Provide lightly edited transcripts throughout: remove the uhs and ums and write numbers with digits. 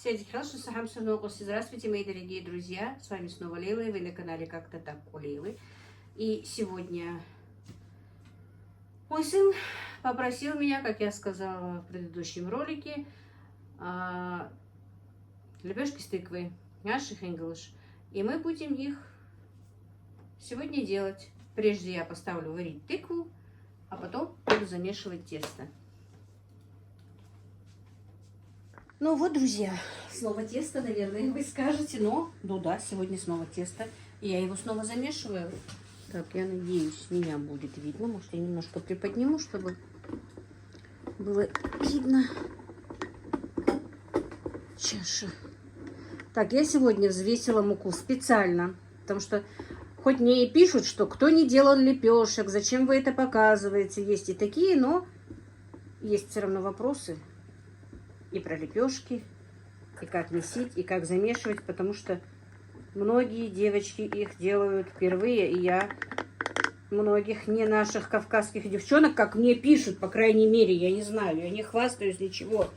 Здравствуйте, мои дорогие друзья, с вами снова Лейла, и вы на канале Как-то так у Лейлы. И сегодня мой сын попросил меня, как я сказала в предыдущем ролике, лепешки с тыквой, наших English. И мы будем их сегодня делать. Прежде я поставлю варить тыкву, а потом буду замешивать тесто. Ну вот, друзья, снова тесто, наверное, вы скажете, но, ну да, сегодня снова тесто, и я его снова замешиваю. Так, я надеюсь, меня будет видно, может, я немножко приподниму, чтобы было видно чашу. Так, я сегодня взвесила муку специально, потому что хоть мне и пишут, что кто не делал лепешек, зачем вы это показываете, есть и такие, но есть все равно вопросы. И про лепешки, и как месить, и как замешивать, потому что многие девочки их делают впервые, и я многих не наших кавказских девчонок, как мне пишут, по крайней мере, я не знаю, я не хвастаюсь ничего,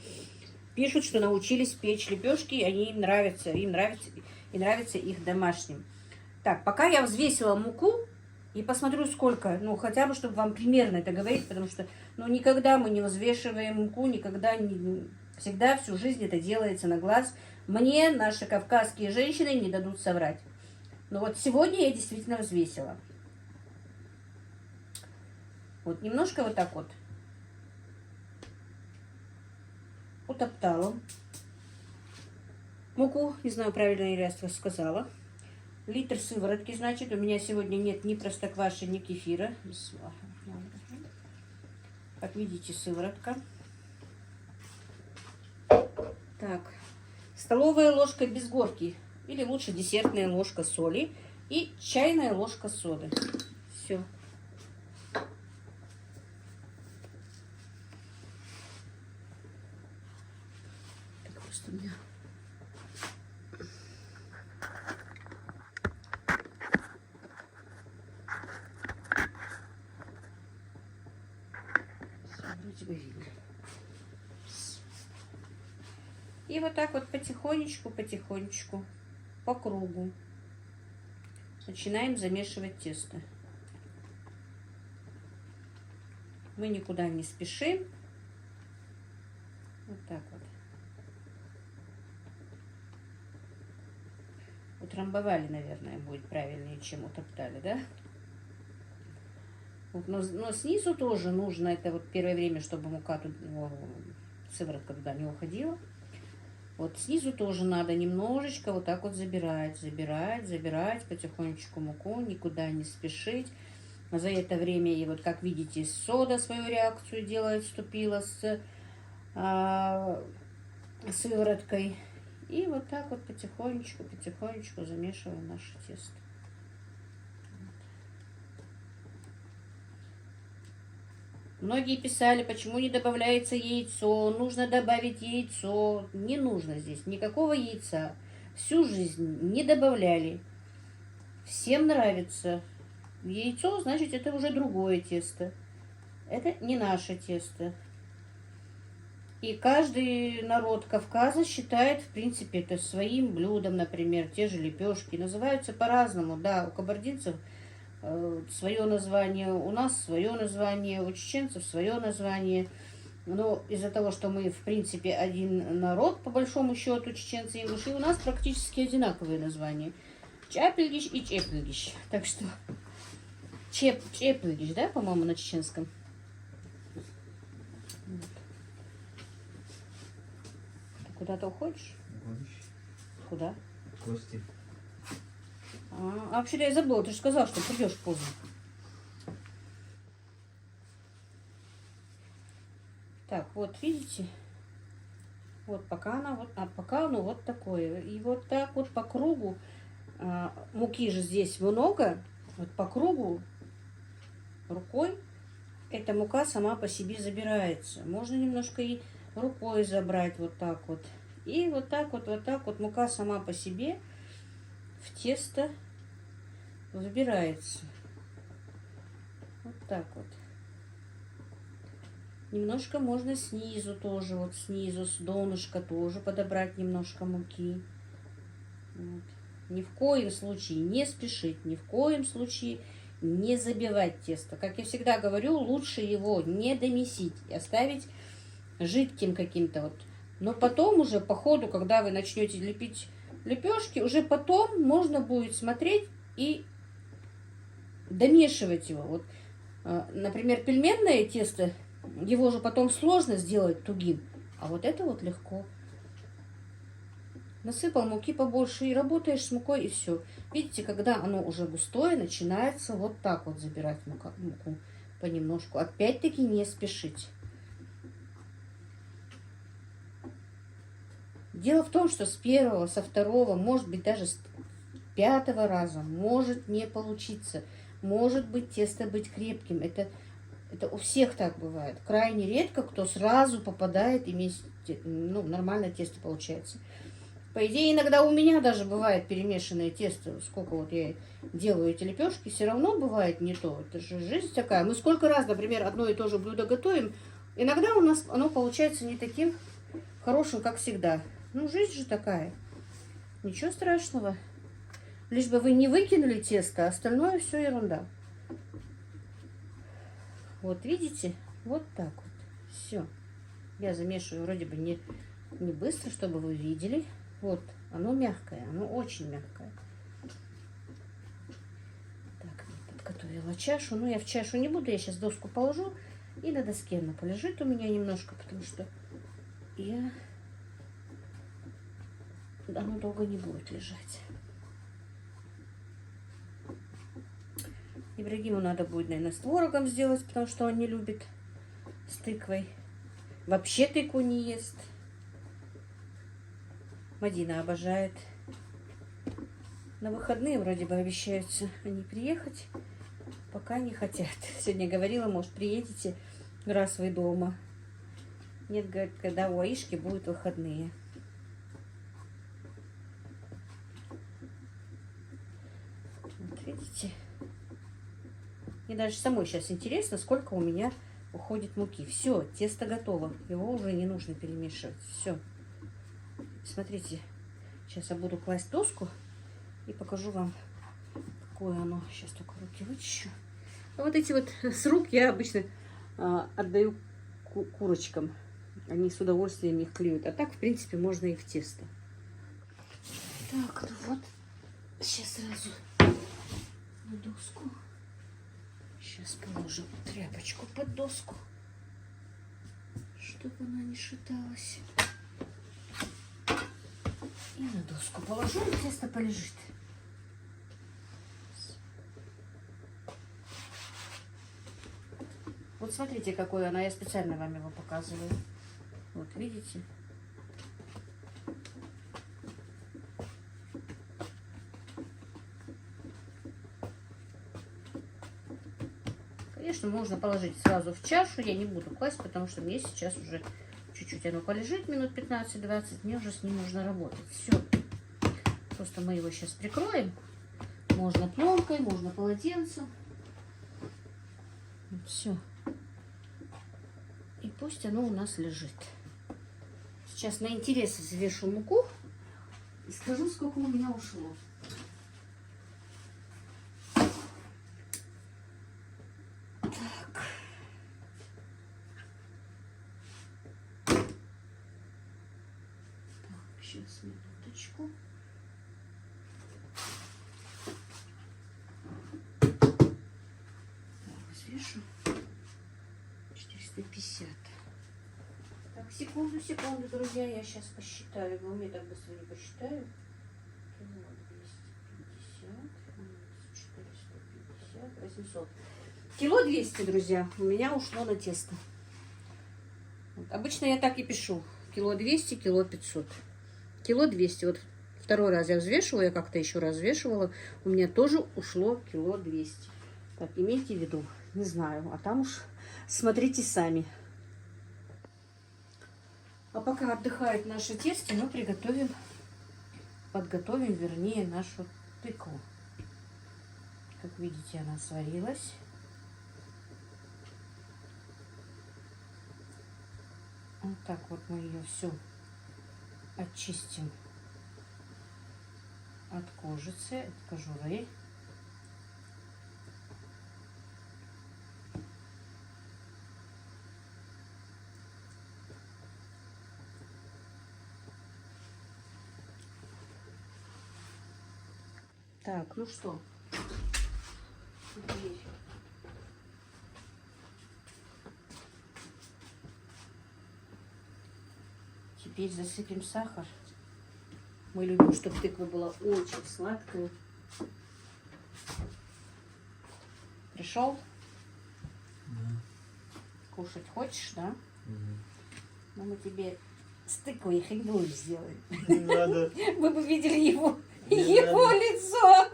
пишут, что научились печь лепешки, и они им нравятся их домашним. Так, пока я взвесила муку и посмотрю сколько, ну хотя бы, чтобы вам примерно это говорить, потому что, ну никогда мы не взвешиваем муку, никогда не... Всегда всю жизнь это делается на глаз. Мне наши кавказские женщины не дадут соврать. Но вот сегодня я действительно взвесила. Вот немножко вот так вот утоптала муку. Не знаю, правильно ли я сказала. Литр сыворотки, значит, у меня сегодня нет ни простокваши, ни кефира. Как видите, сыворотка. Так, столовая ложка без горки, или лучше десертная ложка соли и чайная ложка соды. Все. Так, просто у меня... Все, вроде бы видно. И вот так вот потихонечку, по кругу начинаем замешивать тесто. Мы никуда не спешим. Вот так вот. Утрамбовали, наверное, будет правильнее, чем утоптали, да? Вот, но снизу тоже нужно, это вот первое время, чтобы мука, сыворотка туда не уходила. Вот снизу тоже надо немножечко вот так вот забирать потихонечку муку, никуда не спешить. За это время, и вот как видите, сода свою реакцию делает, вступила с сывороткой. И вот так вот потихонечку замешиваем наше тесто. Многие писали, почему не добавляется яйцо, нужно добавить яйцо. Не нужно здесь никакого яйца. Всю жизнь не добавляли. Всем нравится. Яйцо, значит, это уже другое тесто. Это не наше тесто. И каждый народ Кавказа считает, в принципе, это своим блюдом, например, те же лепешки. Называются по-разному, да, у кабардинцев свое название, у нас свое название, у чеченцев свое название. Но из-за того, что мы, в принципе, один народ, по большому счету, чеченцы и ингуши, у нас практически одинаковые названия. Чапельгиш и чепельгиш. Так что чепельгиш, да, по-моему, на чеченском. Вот. Ты куда-то уходишь? Куда? В гости. А вообще-то я забыла, ты же сказал, что придешь поздно. Так, вот видите, вот пока она вот, пока оно вот такое. И вот так вот по кругу, муки же здесь много, вот по кругу рукой эта мука сама по себе забирается. Можно немножко и рукой забрать вот так вот. И вот так вот мука сама по себе в тесто выбирается. Вот так вот. Немножко можно снизу тоже, вот снизу, с донышка тоже подобрать немножко муки. Вот. Ни в коем случае не спешить, ни в коем случае не забивать тесто. Как я всегда говорю, лучше его не домесить, оставить жидким каким-то вот. Но потом уже по ходу, когда вы начнете лепить лепешки, уже потом можно будет смотреть и домешивать его. Вот, например, пельменное тесто, его же потом сложно сделать тугим, а вот это вот легко. Насыпал муки побольше и работаешь с мукой, и все. Видите, когда оно уже густое, начинается вот так вот забирать муку понемножку. Опять-таки не спешить. Дело в том, что с первого, со второго, может быть даже с пятого раза может не получиться. Может быть тесто быть крепким. Это у всех так бывает. Крайне редко кто сразу попадает и нормальное тесто получается. По идее, иногда у меня даже бывает перемешанное тесто. Сколько вот я делаю эти лепешки, все равно бывает не то. Это же жизнь такая. Мы сколько раз, например, одно и то же блюдо готовим. Иногда у нас оно получается не таким хорошим, как всегда. Ну, жизнь же такая. Ничего страшного. Лишь бы вы не выкинули тесто, а остальное все ерунда. Вот видите? Вот так вот. Все. Я замешиваю вроде бы не быстро, чтобы вы видели. Вот, оно мягкое, оно очень мягкое. Так, подготовила чашу. Но я в чашу не буду, я сейчас доску положу. И на доске она полежит у меня немножко, потому что оно долго не будет лежать. Ибрагиму надо будет, наверное, с творогом сделать, потому что он не любит с тыквой. Вообще тыкву не ест. Мадина обожает. На выходные вроде бы обещаются они приехать, пока не хотят. Сегодня говорила, может, приедете, раз вы дома. Нет, говорит, когда у Аишки будут выходные. Вот видите? Мне даже самой сейчас интересно, сколько у меня уходит муки. Все, тесто готово. Его уже не нужно перемешивать. Все. Смотрите, сейчас я буду класть доску и покажу вам, какое оно. Сейчас только руки вычищу. А вот эти вот с рук я обычно отдаю курочкам. Они с удовольствием их клюют. А так, в принципе, можно и в тесто. Так, ну вот. Сейчас сразу на доску. Сейчас положим тряпочку под доску, чтобы она не шаталась. И на доску положу, и тесто полежит. Вот смотрите, какое оно. Я специально вам его показываю. Вот, видите? Конечно, можно положить сразу в чашу. Я не буду класть, потому что мне сейчас уже чуть-чуть оно полежит, минут 15-20. Мне уже с ним нужно работать. Все. Просто мы его сейчас прикроем. Можно пленкой, можно полотенцем. Все. И пусть оно у нас лежит. Сейчас на интерес взвешу муку и скажу, сколько у меня ушло. Сейчас, минуточку. Взвешу. 450. Так, секунду, друзья, я сейчас посчитаю. В уме так быстро не посчитаю. Кило 250, 450, 800. Кило 200, друзья, у меня ушло на тесто. Вот. Обычно я так и пишу. Кило 200, кило 500. Кило 200. Вот второй раз я взвешивала, я как-то еще раз взвешивала. У меня тоже ушло кило 200. Так, имейте в виду. Не знаю, а там уж смотрите сами. А пока отдыхает наше тесто, мы подготовим, вернее, нашу тыкву. Как видите, она сварилась. Вот так вот мы ее всю очистим от кожицы, от кожуры. Так, ну что, теперь засыпем сахар. Мы любим, чтобы тыква была очень сладкая. Пришел? Кушать хочешь, да? Но мы тебе с тыквой хлебом сделаем. Не надо. Вы бы видели его лицо.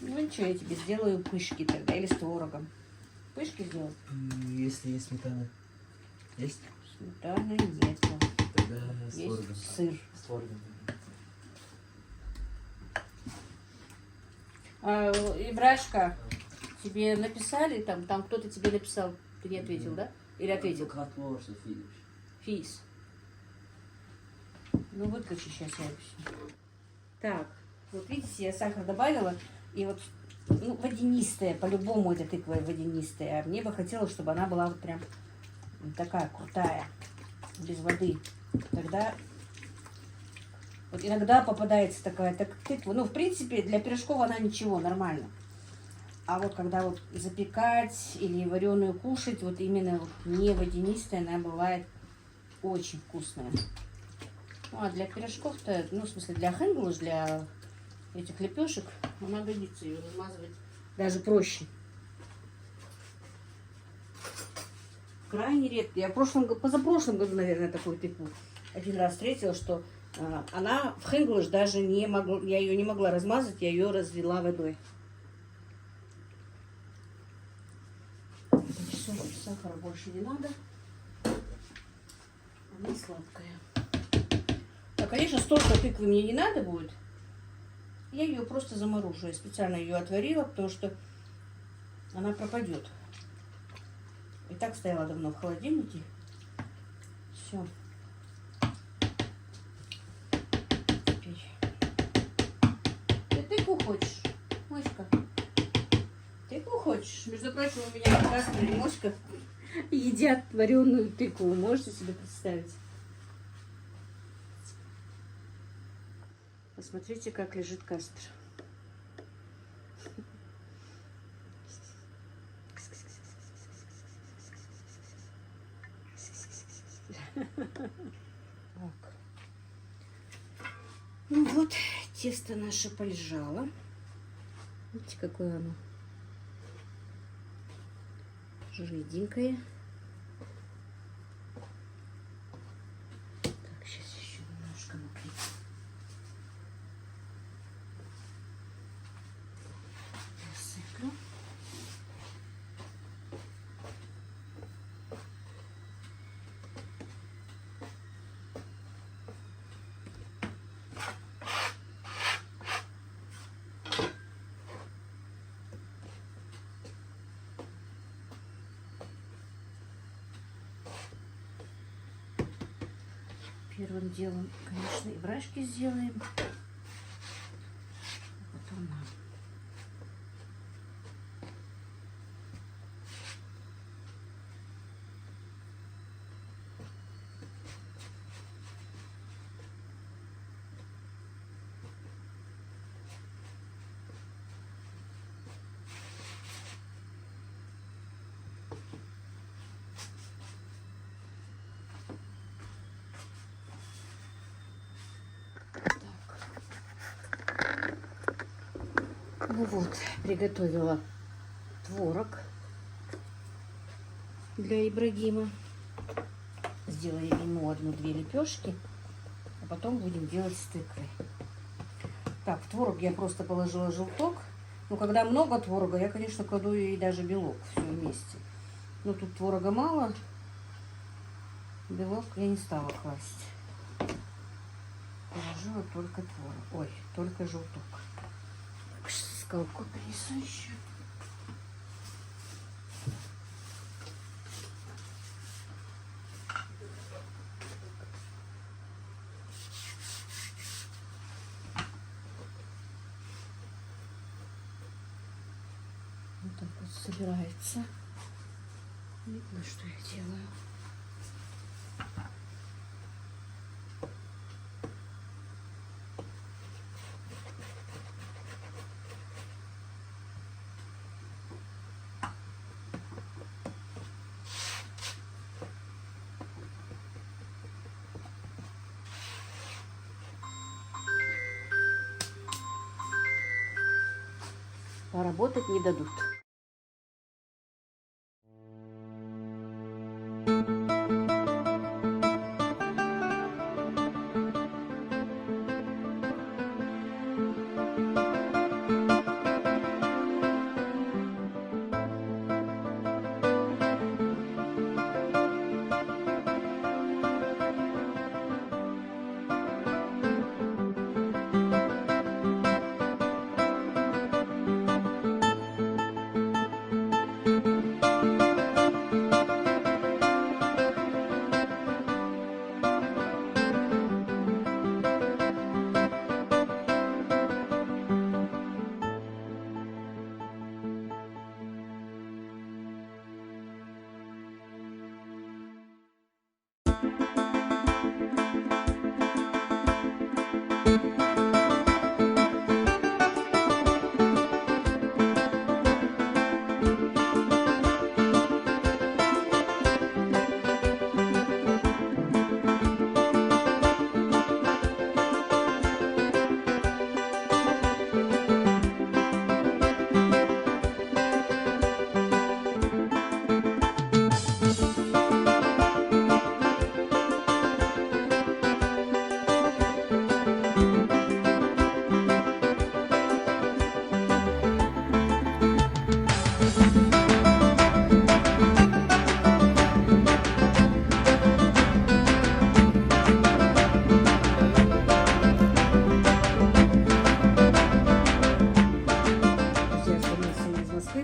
Ну ничего, я тебе сделаю пышки тогда, или с творогом. Пышки сделать? Если есть сметана. Есть? Сметаны нету. Тогда с Есть творогом. сыр. С творогом. Ибрашка, тебе написали, там кто-то тебе написал, ты не ответил, да? Или ответил? Физ. Ну выключи сейчас запись. Так, вот видите, я сахар добавила, и вот ну, водянистая, по-любому эта тыква водянистая. А мне бы хотелось, чтобы она была вот прям такая крутая, без воды. Тогда вот иногда попадается такая тыква. Ну, в принципе, для пирожков она ничего, нормально. А вот когда вот запекать или вареную кушать, вот именно вот не водянистая, она бывает очень вкусная. Ну, а для пирожков-то, ну, в смысле, для хэнгулыш, для этих лепешек, она годится, ее размазывать даже проще. Крайне редко. Я позапрошлом году, наверное, такую тыкву один раз встретила, что она в хэнгулыш даже не могла, я ее не могла размазать, я ее развела водой. Все, сахара больше не надо. Она сладкая. А, конечно, столько тыквы мне не надо будет. Я ее просто заморожу. Я специально ее отварила, потому что она пропадет. И так стояла давно в холодильнике. Все. Теперь. Ты тыкву хочешь, Мышка? Тыкву хочешь? Между прочим, у меня Каспер и Мошка едят вареную тыкву. Можете себе представить? Посмотрите, как лежит Каспер. Так. Ну вот, тесто наше полежало. Видите, какое оно жиденькое. Так, сейчас еще немножко накрыть. Засыплю. Первым делом, конечно, и брашки сделаем. А потом нам. Ну вот, приготовила творог для Ибрагима. Сделаем ему 1-2 лепешки, а потом будем делать с тыквой. Так, в творог я просто положила желток. Но когда много творога, я, конечно, кладу и даже белок все вместе. Но тут творога мало, белок я не стала класть. Положила только творог. Ой, только желток. Скалку еще. так вот собирается. Видно, что я делаю. Поработать не дадут.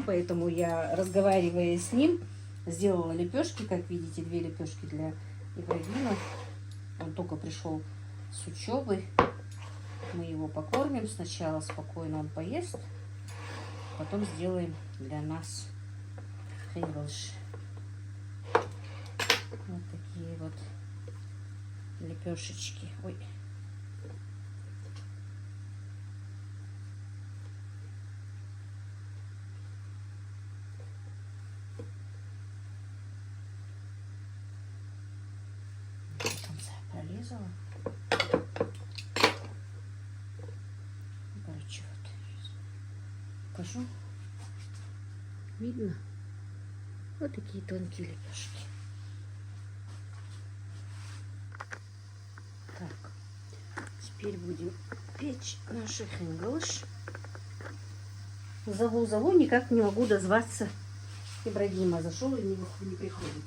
Поэтому я, разговаривая с ним, сделала лепешки, как видите, 2 лепешки для Ибрагима. Он только пришел с учебы. Мы его покормим сначала, спокойно он поест, потом сделаем для нас хейвелш. Вот такие вот лепешечки. Ой. Прорезала. Короче, вот покажу. Видно? Вот такие тонкие лепешки. Так, теперь будем печь наши хинглыш. Зову, никак не могу дозваться Ибрагима. Зашел и не приходит.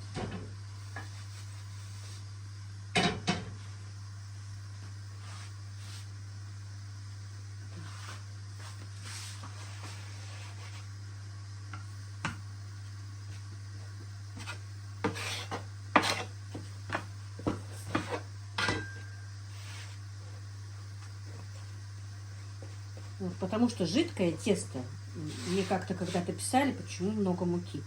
Вот, потому что жидкое тесто, мне как-то когда-то писали, почему много муки.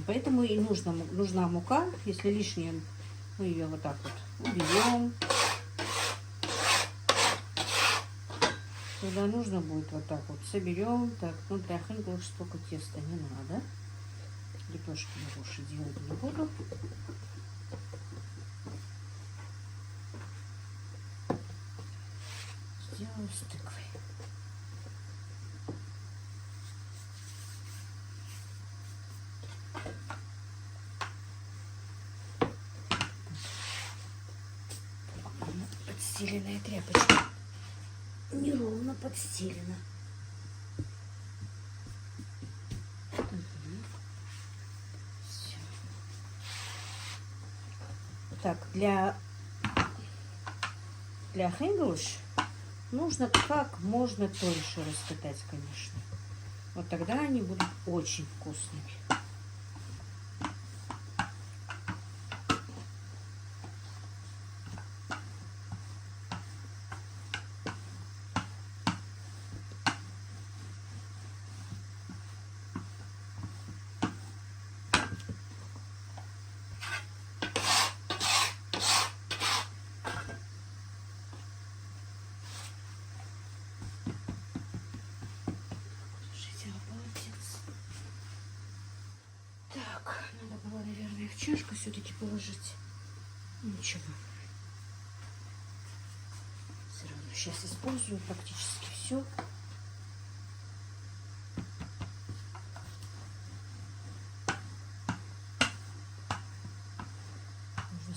Поэтому и нужна мука. Если лишняя, мы ее вот так вот уберем. Когда нужно будет, вот так вот соберем. Так, ну для хинглыш столько теста не надо. Лепешки я больше делать не буду. Сделаю с тыквой. Подстеленная тряпочка. Неровно подстелена. Все. Так, для хинглыш нужно как можно тоньше раскатать, конечно. Вот тогда они будут очень вкусными. Держите полотенце. Так, надо было, наверное, в чашку все-таки положить. Ничего. Все равно сейчас использую практически все.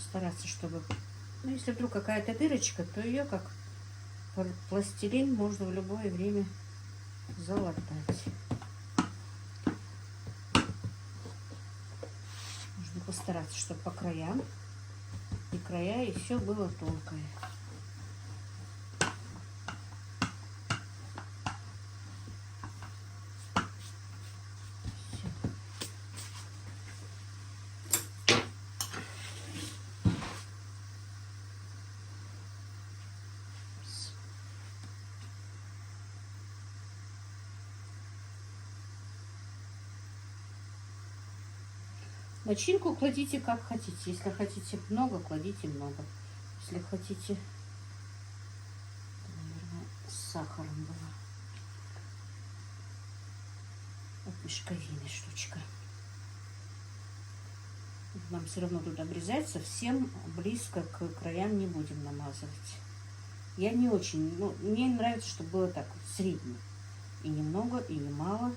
Стараться, чтобы, ну, если вдруг какая-то дырочка, то ее как пластилин можно в любое время залатать. Нужно постараться, чтобы по краям и края, и все было тонкое. Начинку кладите как хотите. Если хотите много, кладите много. Если хотите, наверное, с сахаром было. Вот мешковины штучка. Нам все равно тут обрезать, совсем близко к краям не будем намазывать. Я не очень, ну, мне нравится, чтобы было так вот средне. И немного, и немало.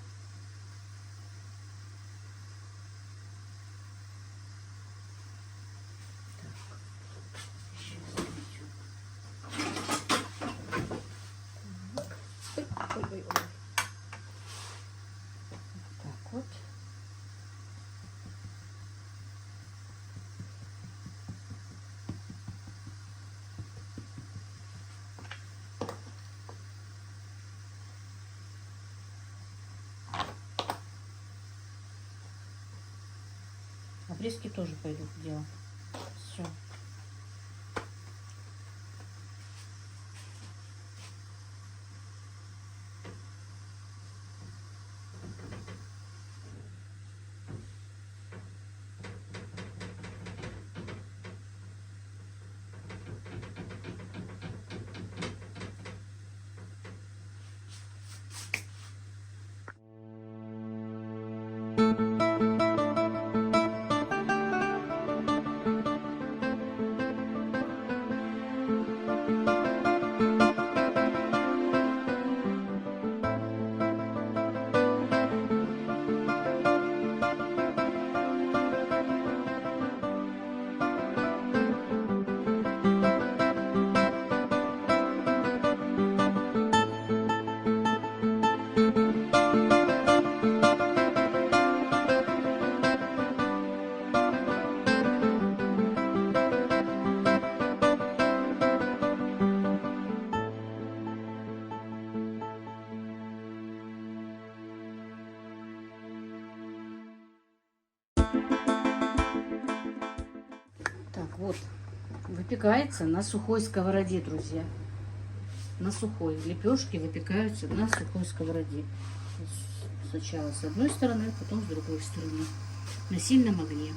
Вот. Обрезки тоже пойдут в дело. Все. Так, вот, выпекается на сухой сковороде, друзья. На сухой. Лепешки выпекаются на сухой сковороде. Сначала с одной стороны, потом с другой стороны. На сильном огне.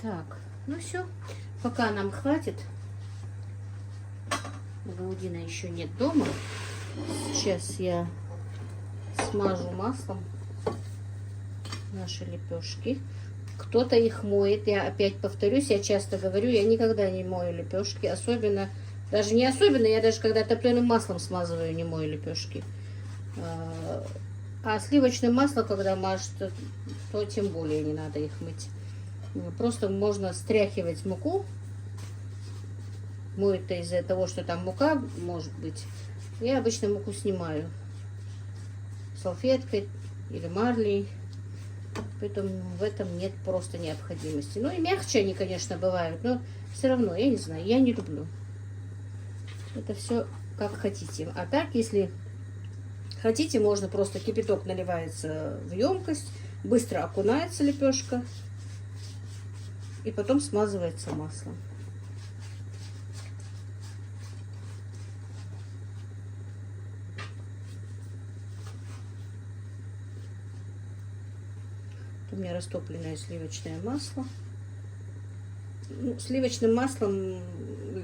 Так, ну все, пока нам хватит. Гаудина еще нет дома. Сейчас я смажу маслом наши лепешки. Кто-то их моет. Я опять повторюсь, я часто говорю, я никогда не мою лепешки. Особенно, даже не особенно, я даже когда топленым маслом смазываю, не мою лепешки. А сливочное масло, когда мажут, то тем более не надо их мыть. Просто можно стряхивать муку. Моет-то из-за того, что там мука может быть. Я обычно муку снимаю салфеткой или марлей. Поэтому в этом нет просто необходимости. Ну и мягче они, конечно, бывают, но все равно, я не знаю, я не люблю. Это все как хотите. А так, если хотите, можно просто кипяток наливается в емкость, быстро окунается лепешка и потом смазывается маслом. У меня растопленное сливочное масло. Ну, сливочным маслом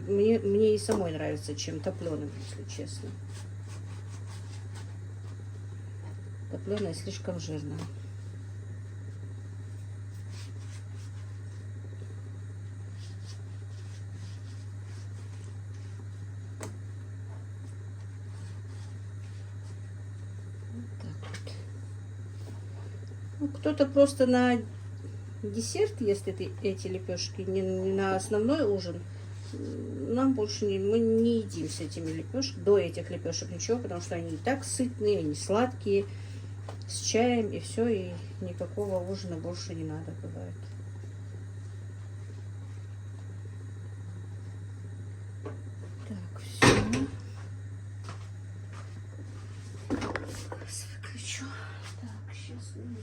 мне и самой нравится, чем топленым, если честно. Топленое слишком жирное. Кто-то просто на десерт ест эти лепешки, не на основной ужин. Нам больше мы не едим с этими лепешками, до этих лепешек ничего, потому что они и так сытные, они сладкие, с чаем и все, и никакого ужина больше не надо бывает. Так, все. Газ выключу. Так, сейчас минуточку.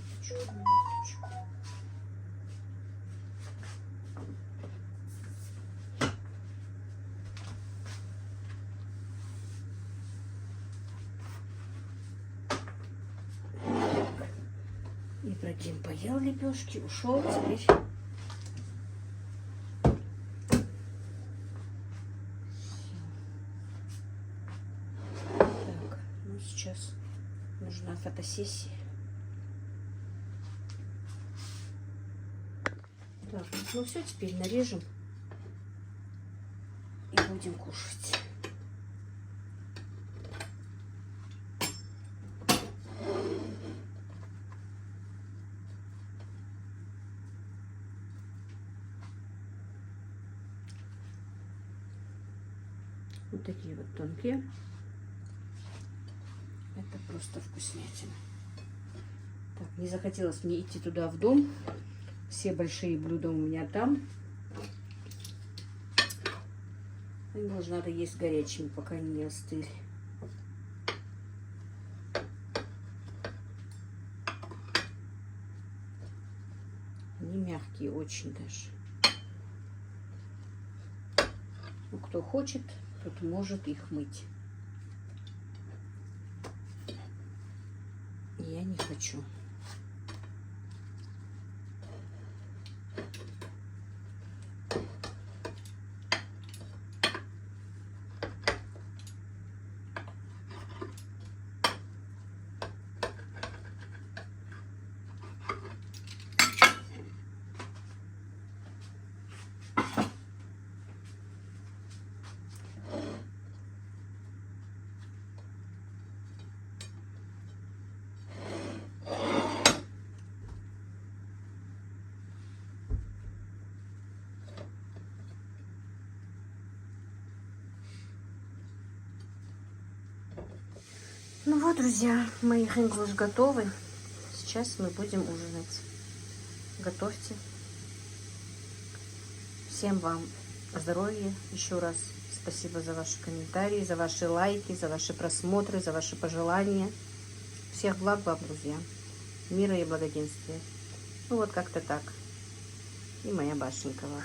Ибрагим поел лепешки, ушел, теперь так, ну сейчас нужна фотосессия. Так, ну все, теперь нарежем и будем кушать. Вот такие вот тонкие. Это просто вкуснятина. Так, не захотелось мне идти туда в дом. Все большие блюда у меня там. Им тоже надо есть горячими, пока они не остыли. Они мягкие очень даже. Ну, кто хочет, тот может их мыть. Я не хочу. Ну вот, друзья, мои хинглыш готовы. Сейчас мы будем ужинать. Готовьте. Всем вам здоровья. Еще раз спасибо за ваши комментарии, за ваши лайки, за ваши просмотры, за ваши пожелания. Всех благ вам, друзья. Мира и благоденствия. Ну вот как-то так. И моя башенька вам.